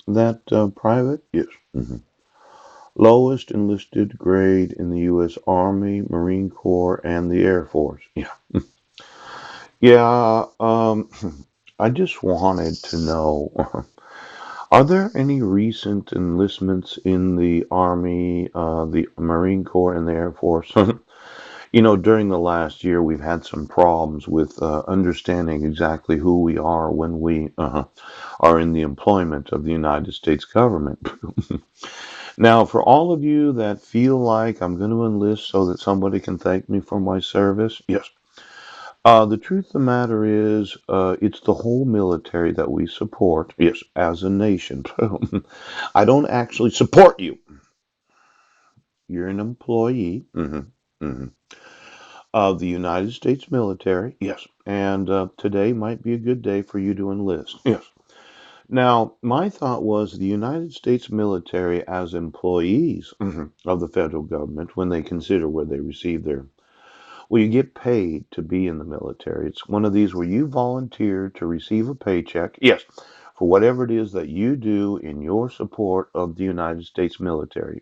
That private? Yes. hmm Lowest enlisted grade in the U.S. Army, Marine Corps, and the Air Force. Yeah. Yeah. I just wanted to know, are there any recent enlistments in the Army, the Marine Corps, and the Air Force? During the last year, we've had some problems with understanding exactly who we are when we are in the employment of the United States government. Now, for all of you that feel like I'm going to enlist so that somebody can thank me for my service, yes. The truth of the matter is, it's the whole military that we support, yes, as a nation. I don't actually support you. You're an employee. Of the United States military, yes, and today might be a good day for you to enlist, yes. Now, my thought was the United States military, as employees of the federal government, when they consider where they receive their, well, you get paid to be in the military. It's one of these where you volunteer to receive a paycheck, yes, for whatever it is that you do in your support of the United States military.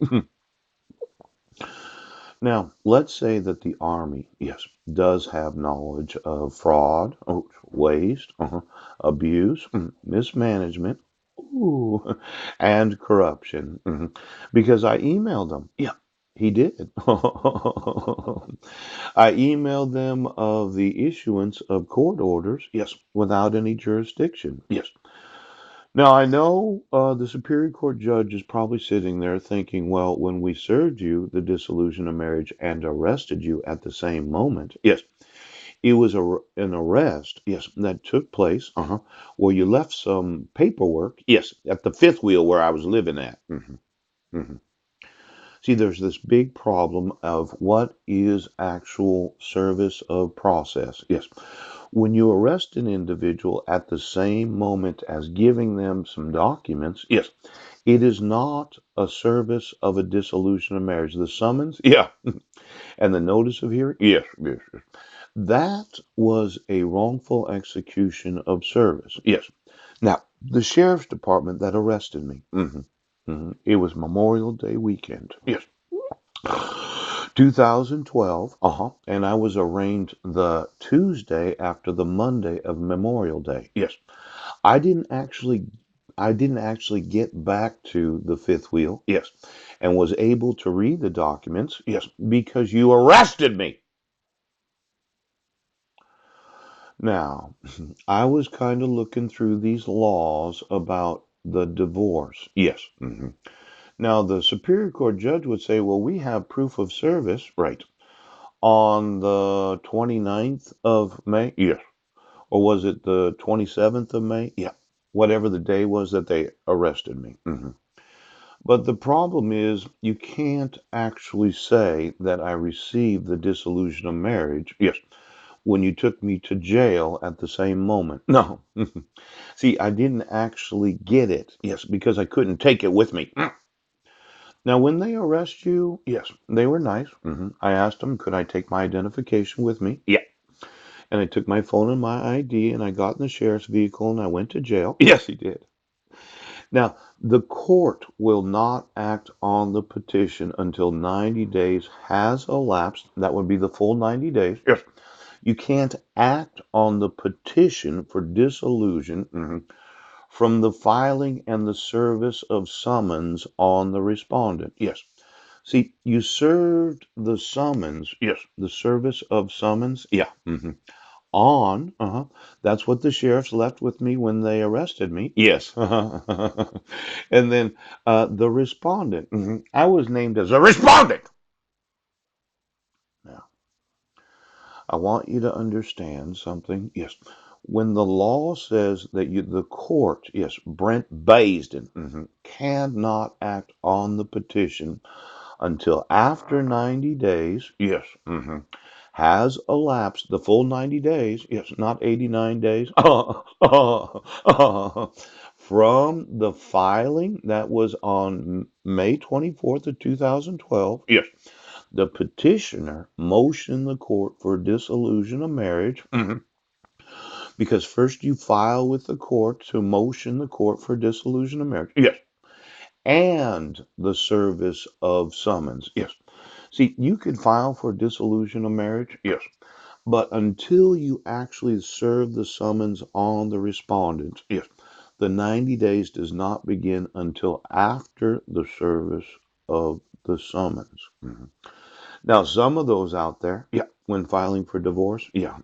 Now, let's say that the Army, yes, does have knowledge of fraud, waste, abuse, mismanagement, ooh, and corruption. Because I emailed them. Yeah, he did. I emailed them of the issuance of court orders, yes, without any jurisdiction. Yes. Now, I know the Superior Court judge is probably sitting there thinking, well, when we served you the dissolution of marriage and arrested you at the same moment, yes, it was an arrest, yes, that took place, where you left some paperwork, yes, at the fifth wheel where I was living at. Hmm See, there's this big problem of what is actual service of process. Yes. When you arrest an individual at the same moment as giving them some documents, yes, it is not a service of a dissolution of marriage. The summons, yeah, and the notice of hearing, yes, yes, yes. That was a wrongful execution of service. Yes. Now, the sheriff's department that arrested me, it was Memorial Day weekend. Yes. 2012, and I was arraigned the Tuesday after the Monday of Memorial Day. Yes. I didn't actually I didn't actually get back to the fifth wheel. Yes. And was able to read the documents. Yes, because you arrested me. Now, I was kind of looking through these laws about the divorce. Yes. Now, the Superior Court judge would say, well, we have proof of service, right, on the 29th of May. Yes. Or was it the 27th of May? Yeah. Whatever the day was that they arrested me. But the problem is, you can't actually say that I received the dissolution of marriage. Yes. When you took me to jail at the same moment. No. See, I didn't actually get it. Yes, because I couldn't take it with me. Now, when they arrest you, yes, they were nice. I asked them, could I take my identification with me? Yeah. And I took my phone and my ID and I got in the sheriff's vehicle and I went to jail. Yes, he did. Now, the court will not act on the petition until 90 days has elapsed. That would be the full 90 days. Yes. You can't act on the petition for dissolution from the filing and the service of summons on the respondent. Yes. See, you served the summons. Yes. The service of summons. Yeah. On. That's what the sheriffs left with me when they arrested me. Yes. And then the respondent. I was named as a respondent. Now, I want you to understand something. Yes. When the law says that the court, yes, Brent Baisden, cannot act on the petition until after 90 days, yes, has elapsed, the full 90 days, yes, not 89 days, from the filing that was on May 24th of 2012, yes, the petitioner motioned the court for dissolution of marriage Because first you file with the court to motion the court for dissolution of marriage. Yes. And the service of summons. Yes. See, you could file for dissolution of marriage. Yes. But until you actually serve the summons on the respondent, yes, the 90 days does not begin until after the service of the summons. Now, some of those out there, yeah, when filing for divorce, yeah,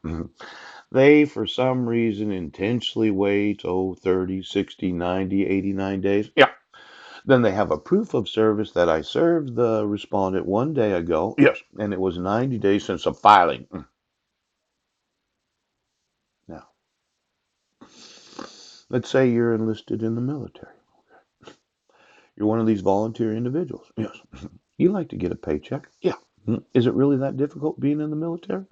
they for some reason intentionally wait, 30, 60, 90, 89 days. Yeah. Then they have a proof of service that I served the respondent one day ago. Yes. And it was 90 days since the filing. Now, let's say you're enlisted in the military. You're one of these volunteer individuals. Yes. You like to get a paycheck. Yeah. Is it really that difficult being in the military?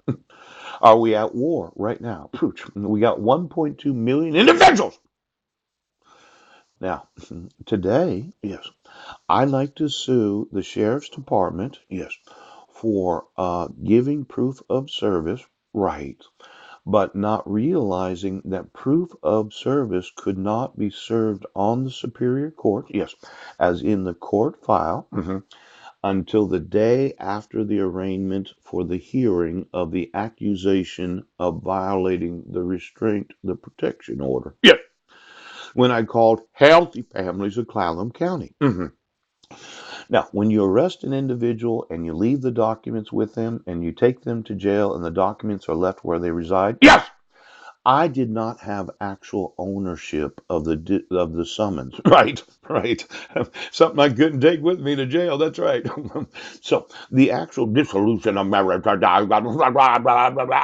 Are we at war right now? We got 1.2 million individuals. Now, today, yes, I like to sue the sheriff's department, yes, for giving proof of service, right, but not realizing that proof of service could not be served on the superior court, yes, as in the court file, until the day after the arraignment for the hearing of the accusation of violating the protection order. Yes, when I called Healthy Families of Clallam County. Now, when you arrest an individual and you leave the documents with them and you take them to jail and the documents are left where they reside, yes, I did not have actual ownership of the summons. Right, right. Something I couldn't take with me to jail. That's right. So the actual dissolution of marriage.